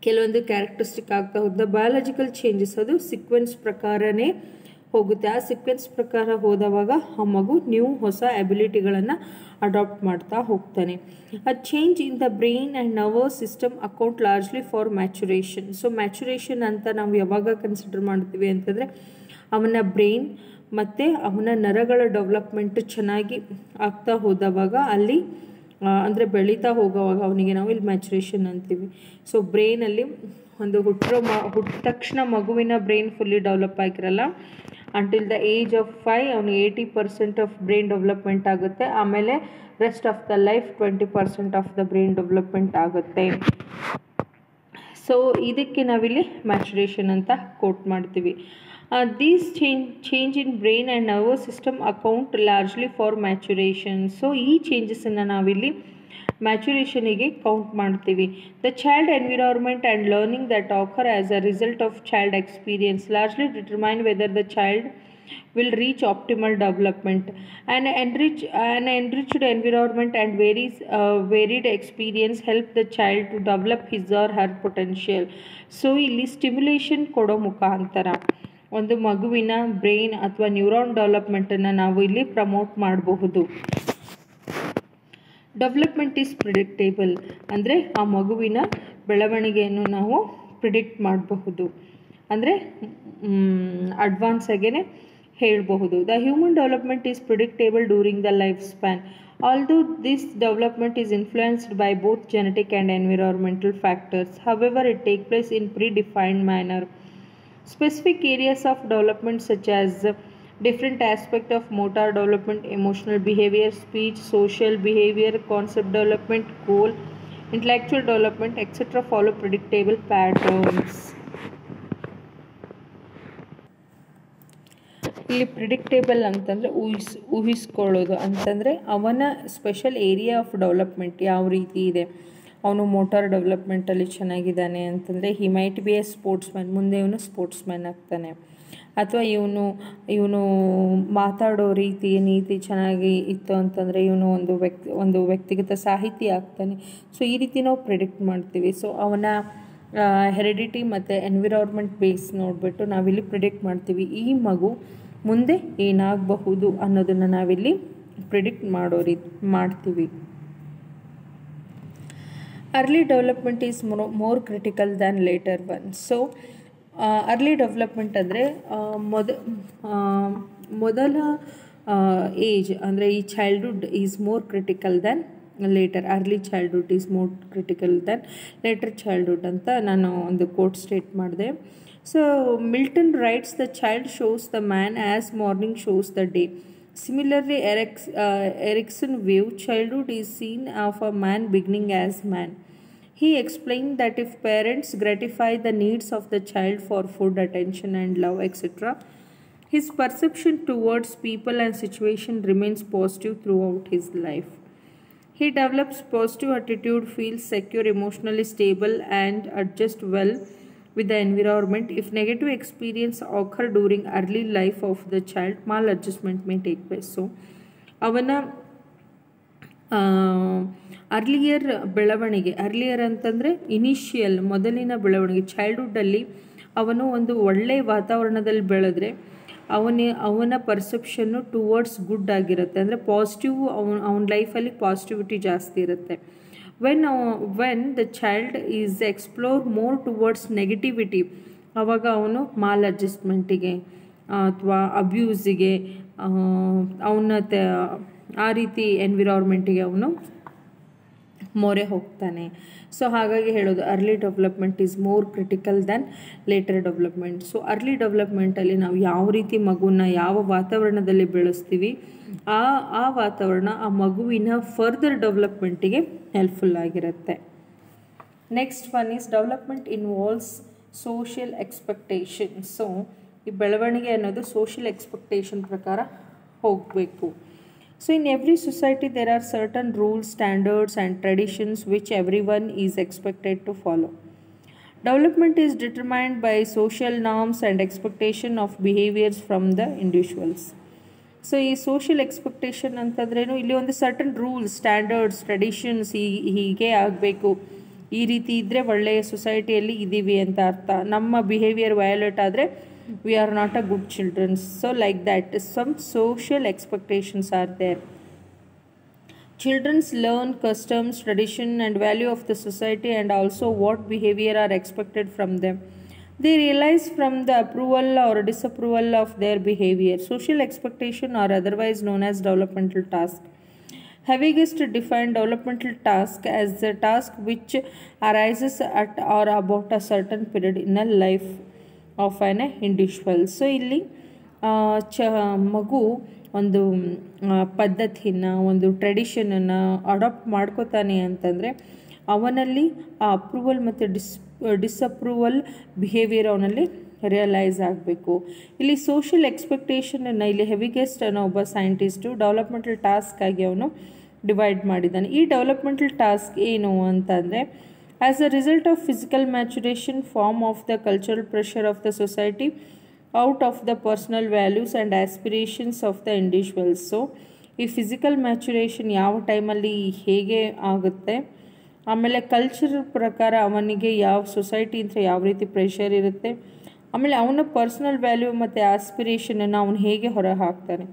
ಕೆಲವೊಂದು ಕ್ಯಾರೆಕ್ಟರಿಸ್ಟಿಕ್ ಆಗ್ತಾ ಹೋಗುತ್ತೆ. ಬಯಾಲಜಿಕಲ್ ಚೇಂಜಸ್ ಅದು ಸೀಕ್ವೆನ್ಸ್ ಪ್ರಕಾರನೇ ಹೋಗುತ್ತೆ. ಆ ಸೀಕ್ವೆನ್ಸ್ ಪ್ರಕಾರ ಹೋದವಾಗ ಆ ಮಗು ಹೊಸ ಎಬಿಲಿಟಿಗಳನ್ನು ಅಡಾಪ್ಟ್ ಮಾಡ್ತಾ ಹೋಗ್ತಾನೆ. A change in the brain and nervous system account largely for maturation. So maturation ಅಂತ ನಾವು ಯಾವಾಗ ಕನ್ಸಿಡರ್ ಮಾಡ್ತೀವಿ ಅಂತಂದರೆ ಅವನ ಬ್ರೈನ್ ಮತ್ತು ಅವನ ನರಗಳ ಡೆವಲಪ್ಮೆಂಟ್ ಚೆನ್ನಾಗಿ ಆಗ್ತಾ ಹೋದವಾಗ ಅಲ್ಲಿ ಅಂದರೆ ಬೆಳೀತಾ ಹೋಗೋವಾಗ ಅವನಿಗೆ ನಾವು ಇಲ್ಲಿ ಮ್ಯಾಚುರೇಷನ್ ಅಂತೀವಿ. ಸೊ ಬ್ರೈನಲ್ಲಿ ಒಂದು ಹುಟ್ಟಿದ ತಕ್ಷಣ ಮಗುವಿನ ಬ್ರೈನ್ ಫುಲ್ಲಿ ಡೆವಲಪ್ ಆಗಿರಲ್ಲ. ಅಂಟಿಲ್ ದ ಏಜ್ ಆಫ್ 5 ಅವನು 80% ಆಫ್ ಬ್ರೈನ್ ಡೆವಲಪ್ಮೆಂಟ್ ಆಗುತ್ತೆ. ಆಮೇಲೆ rest of the life 20% of the brain development ಆಗುತ್ತೆ. ಸೊ ಇದಕ್ಕೆ ನಾವಿಲ್ಲಿ ಮ್ಯಾಚುರೇಷನ್ ಅಂತ ಕೋಟ್ ಮಾಡ್ತೀವಿ. These change in brain and nervous system account largely for maturation. So ಈ ಚೇಂಜಸನ್ನು ನಾವಿಲ್ಲಿ ಮ್ಯಾಚುರೇಷನಿಗೆ ಕೌಂಟ್ ಮಾಡ್ತೀವಿ. The child environment and learning that occur as a result of child experience largely determine whether the child will reach optimal development. An enriched environment and varied experience help the child to develop his or her potential. So ಇಲ್ಲಿ stimulation ಕೊಡೋ ಮುಖಾಂತರ ಒಂದು ಮಗುವಿನ brain ಅಥವಾ neuron ಡೆವಲಪ್ಮೆಂಟನ್ನು ನಾವು ಇಲ್ಲಿ promote ಮಾಡಬಹುದು. Development is predictable ಅಂದರೆ ಆ ಮಗುವಿನ ಬೆಳವಣಿಗೆಯನ್ನು ನಾವು ಪ್ರಿಡಿಕ್ಟ್ ಮಾಡಬಹುದು, ಅಂದರೆ ಅಡ್ವಾನ್ಸ್ ಆಗೇ ಹೇಳಬಹುದು. The human development is predictable during the life span. Although this development is influenced by both genetic and environmental factors, however, it takes place in predefined manner. Specific areas of development such as different aspect of motor development, emotional behavior, speech, social behavior, concept development, goal, intellectual development, etc. follow predictable patterns. ಇಲ್ಲಿ predictable ಅಂತಂದರೆ ಊಹಿಸ್ಕೊಳ್ಳೋದು ಅಂತಂದರೆ ಅವನ special area of development ಯಾವ ರೀತಿ ಇದೆ. ಅವನು motor ಡೆವಲಪ್ಮೆಂಟಲ್ಲಿ ಚೆನ್ನಾಗಿದ್ದಾನೆ ಅಂತಂದರೆ he might be A sportsman, ಮುಂದೆ ಇವನು ಸ್ಪೋರ್ಟ್ಸ್ಮ್ಯಾನ್ ಆಗ್ತಾನೆ. ಅಥವಾ ಇವನು ಮಾತಾಡೋ ನೀತಿ ಚೆನ್ನಾಗಿ ಇತ್ತು ಅಂತಂದರೆ ಇವನು ಒಂದು ವ್ಯಕ್ತಿಗತ ಸಾಹಿತಿ ಆಗ್ತಾನೆ. ಸೊ ಈ ರೀತಿ ನಾವು ಪ್ರಿಡಿಕ್ಟ್ ಮಾಡ್ತೀವಿ. ಸೊ ಅವನ ಹೆರಿಡಿಟಿ ಮತ್ತು ಎನ್ವಿರಾನ್ಮೆಂಟ್ ಬೇಸ್ ನೋಡಿಬಿಟ್ಟು ನಾವಿಲ್ಲಿ ಪ್ರಿಡಿಕ್ಟ್ ಮಾಡ್ತೀವಿ ಈ ಮಗು ಮುಂದೆ ಏನಾಗಬಹುದು ಅನ್ನೋದನ್ನು ನಾವಿಲ್ಲಿ ಪ್ರಿಡಿಕ್ಟ್ ಮಾಡ್ತೀವಿ. Early development is more critical than later one. So early development ಅಂದರೆ ಮೊದಲ ಏಜ್ ಅಂದರೆ ಈ childhood is more critical than later. Early childhood is more critical than later childhood ಅಂತ ನಾನು ಒಂದು ಕೋಟ್ ಸ್ಟೇಟ್ ಮಾಡಿದೆ. So Milton writes the child shows the man as morning shows the day. Similarly, Erikson view childhood is seen of a man beginning as man. He explained that if parents gratify the needs of the child for food, attention and love, etc., his perception towards people and situation remains positive throughout his life. He develops positive attitude, feels secure, emotionally stable and adjusts well with the environment. If negative experience occur during early life of the child, maladjustment may take place. So ಅವನ earlier ಬೆಳವಣಿಗೆ, earlier ಅಂತಂದರೆ initial ಮೊದಲಿನ ಬೆಳವಣಿಗೆ, ಚೈಲ್ಡ್ಹುಡ್ಡಲ್ಲಿ ಅವನು ಒಂದು ಒಳ್ಳೆಯ ವಾತಾವರಣದಲ್ಲಿ ಬೆಳೆದ್ರೆ ಅವನ ಪರ್ಸೆಪ್ಷನ್ನು ಟುವರ್ಡ್ಸ್ ಗುಡ್ ಆಗಿರುತ್ತೆ. ಅಂದರೆ ಪಾಸಿಟಿವ್, ಅವನ ಲೈಫಲ್ಲಿ ಪಾಸಿಟಿವಿಟಿ ಜಾಸ್ತಿ ಇರುತ್ತೆ. when the child is explore more towards negativity, ಆವಾಗ ಅವನು ಮಾಲ್ ಅಡ್ಜಸ್ಟ್ಮೆಂಟಿಗೆ ಅಥವಾ ಅಬ್ಯೂಸಿಗೆ ಆ ರೀತಿ ಎನ್ವಿರಾನ್ಮೆಂಟಿಗೆ ಅವನು ಮೊರೆ ಹೋಗ್ತಾನೆ. ಸೊ ಹಾಗಾಗಿ ಹೇಳೋದು early development is more critical than later development. So early ಡೆವಲಪ್ಮೆಂಟಲ್ಲಿ ನಾವು ಯಾವ ರೀತಿ ಮಗುನ ಯಾವ ವಾತಾವರಣದಲ್ಲಿ ಬೆಳೆಸ್ತೀವಿ ಆ ವಾತಾವರಣ ಆ ಮಗುವಿನ ಫರ್ದರ್ ಡೆವಲಪ್ಮೆಂಟಿಗೆ ಹೆಲ್ಪ್ಫುಲ್ ಆಗಿರುತ್ತೆ. Next one is development involves social expectation. So ಈ ಬೆಳವಣಿಗೆ ಅನ್ನೋದು ಸೋಷಿಯಲ್ ಎಕ್ಸ್ಪೆಕ್ಟೇಷನ್ ಪ್ರಕಾರ ಹೋಗಬೇಕು. So in every society there are certain rules, standards and traditions which everyone is expected to follow. Development is determined by social norms and expectation of behaviors from the individuals. So ಈ social expectation ಅಂತಂದ್ರೇನು, ಇಲ್ಲಿ ಒಂದು certain rules, standards, traditions ಹೀಗೆ ಆಗಬೇಕು, ಈ ರೀತಿ ಇದ್ದರೆ ಒಳ್ಳೆಯ ಸೊಸೈಟಿಯಲ್ಲಿ ಇದ್ದೀವಿ ಅಂತ ಅರ್ಥ. ನಮ್ಮ ಬಿಹೇವಿಯರ್ ವಯೋಲೇಟ್ ಆದರೆ we are not a good children. So like that some social expectations are there. Children learn customs, tradition and value of the society and also what behavior are expected from them. They realize from the approval or disapproval of their behavior. Social expectation are otherwise known as developmental task. Havigist defined developmental task as a task which arises at or about a certain period in a life of on individual. So ಇಲ್ಲಿ ಮಗು ಒಂದು ಪದ್ಧತಿನ, ಒಂದು ಟ್ರೆಡಿಷನನ್ನು adapt ಮಾಡ್ಕೋತಾನೆ ಅಂತಂದರೆ ಅವನಲ್ಲಿ ಆ approval ಮತ್ತು ಡಿಸಪ್ರೂವಲ್ behaviour ಅವನಲ್ಲಿ ರಿಯಲೈಸ್ ಆಗಬೇಕು. ಇಲ್ಲಿ ಸೋಷಿಯಲ್ ಎಕ್ಸ್ಪೆಕ್ಟೇಷನನ್ನು ಇಲ್ಲಿ ಹೆವಿಗೆಸ್ಟ್ ಅನ್ನೋ ಒಬ್ಬ ಸೈಂಟಿಸ್ಟು ಡೆವಲಪ್ಮೆಂಟಲ್ ಟಾಸ್ಕ್ ಆಗಿ ಅವನು ಡಿವೈಡ್ ಮಾಡಿದ್ದಾನೆ. ಈ ಡೆವಲಪ್ಮೆಂಟಲ್ ಟಾಸ್ಕ್ ಏನು ಅಂತಂದರೆ, as a result of physical maturation, form of the cultural pressure of the society, out of the personal values and aspirations of the individuals. So ಈ physical maturation ಯಾವ ಟೈಮಲ್ಲಿ ಹೇಗೆ ಆಗುತ್ತೆ, ಆಮೇಲೆ ಕಲ್ಚರ್ ಪ್ರಕಾರ ಅವನಿಗೆ ಯಾವ ಸೊಸೈಟಿ ಅಂತ ಯಾವ ರೀತಿ ಪ್ರೆಷರ್ ಇರುತ್ತೆ, ಆಮೇಲೆ ಅವನ ಪರ್ಸ್ನಲ್ ವ್ಯಾಲ್ಯೂ ಮತ್ತು ಆಸ್ಪಿರೇಷನನ್ನು ಅವನು ಹೇಗೆ ಹೊರ ಹಾಕ್ತಾನೆ.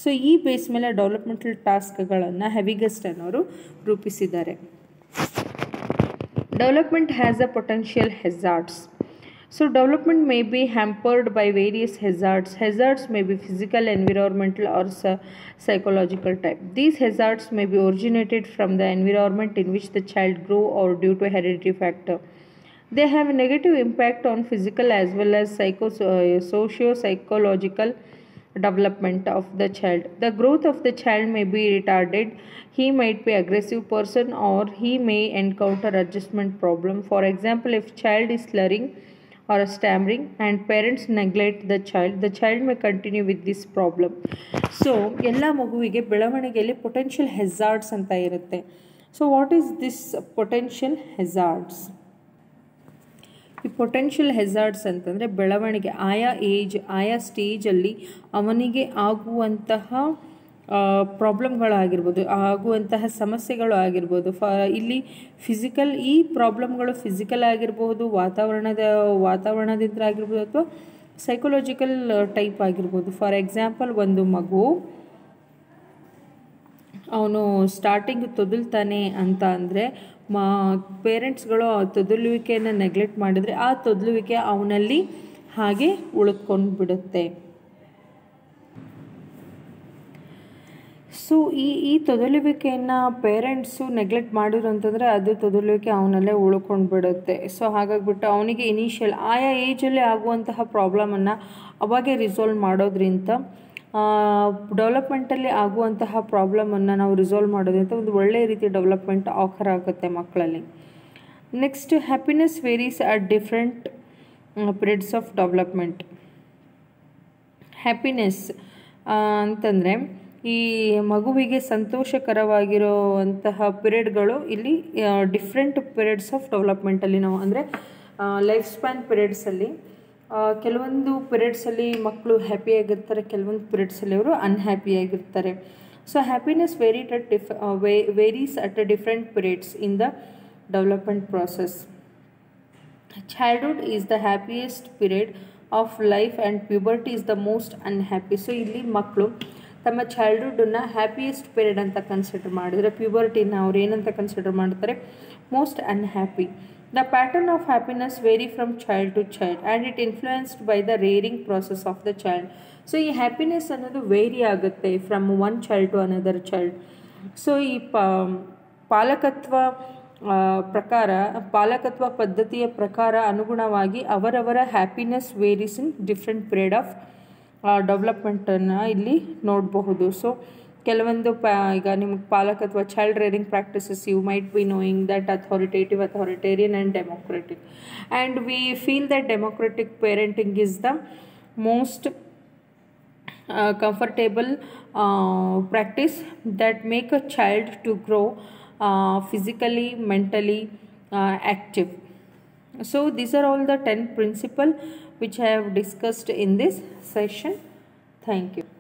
ಸೊ ಈ ಬೇಸ್ ಮೇಲೆ ಡೆವಲಪ್ಮೆಂಟಲ್ ಟಾಸ್ಕ್ಗಳನ್ನು ಹೆವಿಗೆಸ್ಟ್ ಅನ್ನೋರು ರೂಪಿಸಿದ್ದಾರೆ. Development has a potential hazards. So development may be hampered by various hazards. Hazards may be physical, environmental or psychological type. These hazards may be originated from the environment in which the child grew or due to a hereditary factor. They have a negative impact on physical as well as socio-psychological development of the child. The growth of the child may be retarded. He might be aggressive person, or he may encounter adjustment problem. For example, if child is slurring or stammering and parents neglect the child may continue with this problem. So ಎಲ್ಲ ಮಗುವಿಗೆ ಬೆಳವಣಿಗೆಯಲ್ಲಿ potential hazards ಅಂತ ಇರುತ್ತೆ. So what is this potential hazards? ಈ potential ಹೆಜಾರ್ಡ್ಸ್ ಅಂತಂದರೆ ಬೆಳವಣಿಗೆ ಆಯಾ age ಆಯಾ ಸ್ಟೇಜಲ್ಲಿ ಅವನಿಗೆ ಆಗುವಂತಹ ಪ್ರಾಬ್ಲಮ್ಗಳಾಗಿರ್ಬೋದು, ಆಗುವಂತಹ ಸಮಸ್ಯೆಗಳು ಆಗಿರ್ಬೋದು. ಇಲ್ಲಿ ಫಿಸಿಕಲ್, ಈ ಪ್ರಾಬ್ಲಮ್ಗಳು ಫಿಸಿಕಲ್ ಆಗಿರ್ಬೋದು, ವಾತಾವರಣದಿಂದ ಆಗಿರ್ಬೋದು, ಅಥವಾ ಸೈಕೊಲಾಜಿಕಲ್ ಟೈಪ್ ಆಗಿರ್ಬೋದು. ಫಾರ್ ಎಕ್ಸಾಂಪಲ್, ಒಂದು ಮಗು ಅವನು ಸ್ಟಾರ್ಟಿಂಗ್ ತೊದಲ್ತಾನೆ ಅಂತ ಅಂದರೆ ಪೇರೆಂಟ್ಸ್ಗಳು ತೊದಲುವಿಕೆಯನ್ನು ನೆಗ್ಲೆಕ್ಟ್ ಮಾಡಿದರೆ ಆ ತೊದಲುವಿಕೆ ಅವನಲ್ಲಿ ಹಾಗೆ ಉಳಿದ್ಕೊಂಡು ಬಿಡುತ್ತೆ. ಸೊ ಈ ತೊದಲುವಿಕೆಯನ್ನು ಪೇರೆಂಟ್ಸು ನೆಗ್ಲೆಕ್ಟ್ ಮಾಡಿದ್ರು ಅಂತಂದರೆ ಅದು ತೊದಲುವಿಕೆ ಅವನಲ್ಲೇ ಉಳ್ಕೊಂಡು ಬಿಡುತ್ತೆ. ಸೊ ಹಾಗಾಗಿಬಿಟ್ಟು ಅವನಿಗೆ ಇನಿಷಿಯಲ್ ಆಯಾ ಏಜಲ್ಲಿ ಆಗುವಂತಹ ಪ್ರಾಬ್ಲಮನ್ನು ಅವಾಗೇ ರಿಸಾಲ್ವ್ ಮಾಡೋದ್ರಿಂದ ಡೆವಲಪ್ಮೆಂಟಲ್ಲಿ ಆಗುವಂತಹ ಪ್ರಾಬ್ಲಮನ್ನು ನಾವು ರಿಸಾಲ್ವ್ ಮಾಡೋದ್ರಿಂದ ಒಂದು ಒಳ್ಳೆಯ ರೀತಿ ಡೆವಲಪ್ಮೆಂಟ್ ಆಕರ್ ಆಗುತ್ತೆ ಮಕ್ಕಳಲ್ಲಿ. Next, happiness varies at different periods of development. Happiness ಅಂತಂದರೆ ಈ ಮಗುವಿಗೆ ಸಂತೋಷಕರವಾಗಿರುವಂತಹ ಪಿರಿಯಡ್ಗಳು ಇಲ್ಲಿ ಡಿಫ್ರೆಂಟ್ ಪೀರಿಯಡ್ಸ್ ಆಫ್ ಡೆವಲಪ್ಮೆಂಟಲ್ಲಿ ನಾವು ಅಂದರೆ ಲೈಫ್ ಸ್ಪ್ಯಾನ್ ಪೀರಿಯಡ್ಸಲ್ಲಿ ಕೆಲವೊಂದು ಪೀರಿಯಡ್ಸಲ್ಲಿ ಮಕ್ಕಳು ಹ್ಯಾಪಿಯಾಗಿರ್ತಾರೆ, ಕೆಲವೊಂದು ಪೀರಿಯಡ್ಸಲ್ಲಿ ಅವರು ಅನ್ಹ್ಯಾಪಿಯಾಗಿರ್ತಾರೆ. So happiness varies at different periods in the development process. Childhood is the happiest period of life and puberty is the most unhappy. So ಇಲ್ಲಿ ಮಕ್ಕಳು ತಮ್ಮ ಚೈಲ್ಡ್ಹುಡ್ಡನ್ನು ಹ್ಯಾಪಿಯೆಸ್ಟ್ ಪೀರಿಯಡ್ ಅಂತ ಕನ್ಸಿಡರ್ ಮಾಡಿದರೆ, ಪ್ಯೂಬರ್ಟಿನ ಅವ್ರು ಏನಂತ ಕನ್ಸಿಡರ್ ಮಾಡ್ತಾರೆ? Most unhappy. The pattern of happiness vary from child to child and it influenced by the rearing process of the child. So ಈ ಹ್ಯಾಪಿನೆಸ್ ಅನ್ನೋದು ವೇರಿ ಆಗುತ್ತೆ from one child to another child. So ಈ ಪಾಲಕತ್ವ ಪದ್ಧತಿಯ ಪ್ರಕಾರ ಅನುಗುಣವಾಗಿ ಅವರವರ happiness varies in different period of ಡೆವಲಪ್ಮೆಂಟನ್ನು ಇಲ್ಲಿ ನೋಡಬಹುದು. ಸೊ ಕೆಲವೊಂದು ಈಗ ನಿಮಗೆ ಪಾಲಕತ್ವ, child rearing practices, you might be knowing that authoritative, authoritarian and democratic. And we feel that democratic parenting is the most comfortable practice that make a child to grow physically, mentally active. So these are all the 10 principles which I have discussed in this session. Thank you.